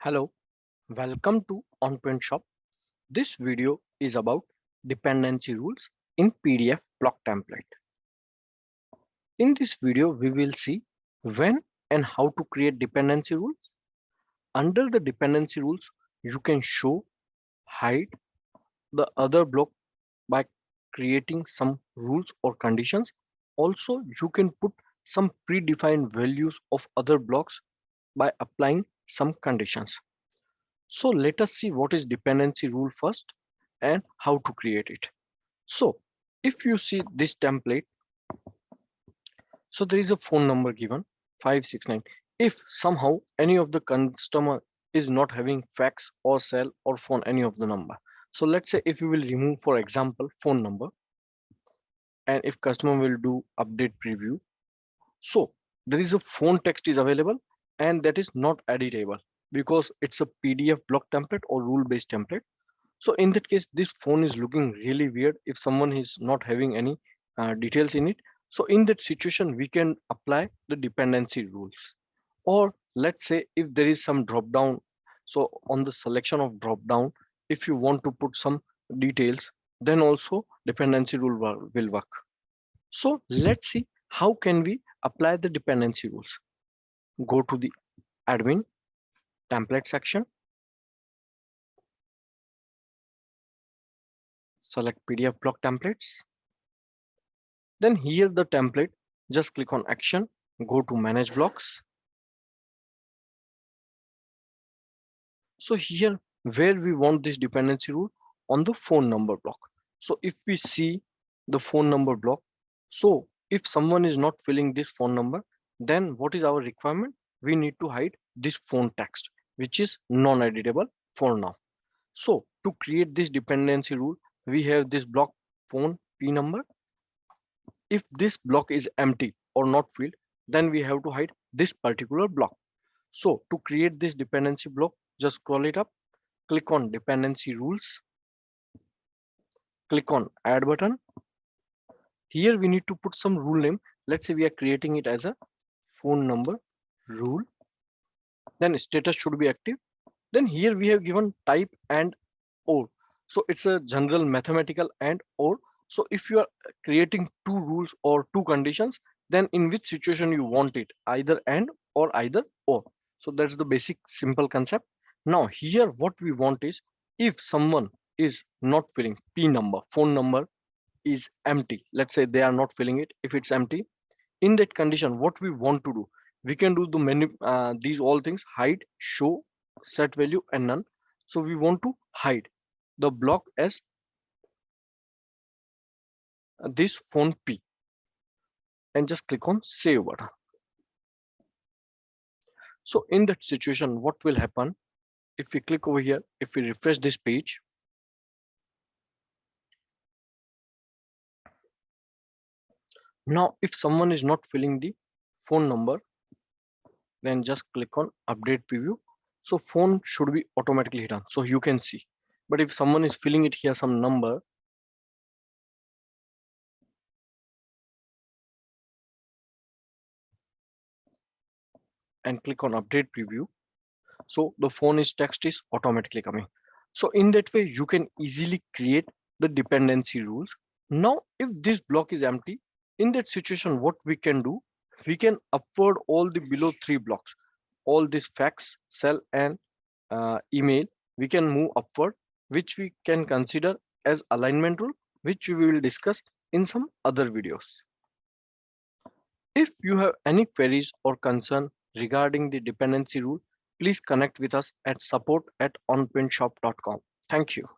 Hello, welcome to OnPrintShop. This video is about dependency rules in PDF block template. In this video, we will see when and how to create dependency rules. Under the dependency rules, you can show, hide the other block by creating some rules or conditions. Also, you can put some predefined values of other blocks by applying some conditions. So let us see what is dependency rule first and how to create it. So if you see this template, so there is a phone number given 569. If somehow any of the customer is not having fax or cell or phone, any of the number. So let's say if you will remove, for example, phone number, and if customer will do update preview, so there is a phone text is available and that is not editable because it's a PDF block template or rule based template. So in that case, this phone is looking really weird if someone is not having any details in it. So in that situation, we can apply the dependency rules. Or let's say if there is some drop down, so on the selection of drop down, if you want to put some details, then also dependency rule will work. So let's see how can we apply the dependency rules. Go to the admin template section. Select PDF block templates. Then here the template, just click on action, go to manage blocks. So here where we want this dependency rule on the phone number block. So if we see the phone number block, so if someone is not filling this phone number, then what is our requirement? We need to hide this phone text, which is non-editable for now. So to create this dependency rule, we have this block phone P number. If this block is empty or not filled, then we have to hide this particular block. So to create this dependency block, just scroll it up, click on dependency rules, click on add button. Here we need to put some rule name. Let's say we are creating it as a phone number rule. Then status should be active. Then here we have given type and or. So it's a general mathematical and or. So if you are creating two rules or two conditions, then in which situation you want it, either and or either or. So that's the basic simple concept. Now here what we want is, if someone is not filling P number, phone number is empty, let's say they are not filling it, if it's empty, in that condition what we want to do, we can do the many these all things: hide, show, set value and none. So we want to hide the block as this phone P and just click on save button. So in that situation, what will happen if we click over here, if we refresh this page, now if someone is not filling the phone number, then just click on update preview. So phone should be automatically hidden, so you can see. But if someone is filling it here some number, and click on update preview, so the phone is text is automatically coming. So in that way you can easily create the dependency rules. Now if this block is empty, in that situation what we can do, we can upward all the below three blocks, all this fax, cell and email, we can move upward, which we can consider as alignment rule, which we will discuss in some other videos. If you have any queries or concern regarding the dependency rule, please connect with us at support@onprintshop.com. Thank you.